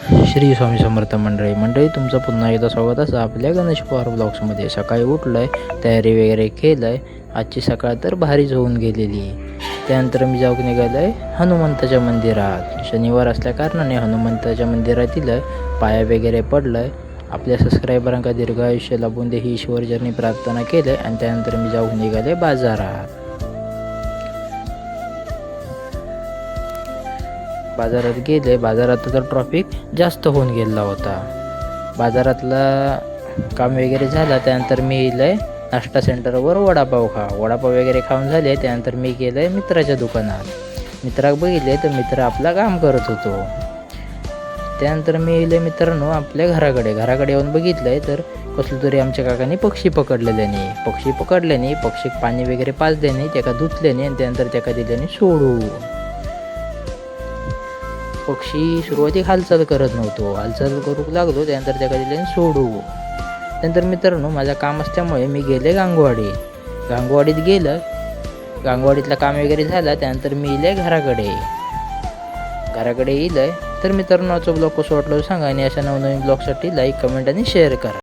श्री स्वामी समर्थ मंडळी तुमचं पुन्हा एकदा स्वागत असं आपल्या गणेश पवार ब्लॉग्समध्ये. सकाळी उठलं आहे, तयारी वगैरे केलं आहे. आजची सकाळ तर भारीच होऊन गेलेली आहे. त्यानंतर मी जाऊन निघालो आहे हनुमंताच्या मंदिरात. शनिवार असल्याकारणाने हनुमंताच्या मंदिरात दिलं आहे, पाया वगैरे पडलं आहे. आपल्या सबस्क्रायबरांका दीर्घ आयुष्य लाभून दे ही ईश्वरचरणी प्रार्थना केली आहे. आणि त्यानंतर मी जाऊन निघाले बाजारात. बाजारात गेले. बाजारात तर ट्रॉफिक जास्त होऊन गेला होता. बाजारातला काम वगैरे झाला. त्यानंतर मी गेलं नाश्ता सेंटरवर वडापाव वगैरे खाऊन झाले. त्यानंतर मी गेलं आहे मित्राच्या दुकानात. मित्राक बघितले तर मित्र आपला काम करत होतो. त्यानंतर मी गेले मित्रांनो आपल्या घराकडे येऊन बघितलं आहे तर कसलं तरी आमच्या काकांनी पक्षी पकडलेल्याने. पक्षीक पाणी वगैरे पाजल्याने, त्याका धुतल्याने आणि त्यानंतर त्याका दिल्याने सोडू. पक्षी सुरुवातीक हालचाल करत नव्हतो. हालचाल करू लागलो. त्यानंतर त्याला दिल्याने सोडू. त्यानंतर मित्रांनो माझं काम असल्यामुळे मी गेले गांगवाडीत गेलं. गांगवाडीतलं काम वगैरे झालं. त्यानंतर मी येईल घराकडे येईल. तर मित्रांनो आजचा ब्लॉग कसं वाटलं सांगा आणि अशा नवनवीन ब्लॉगसाठी लाईक, कमेंट आणि शेअर करा.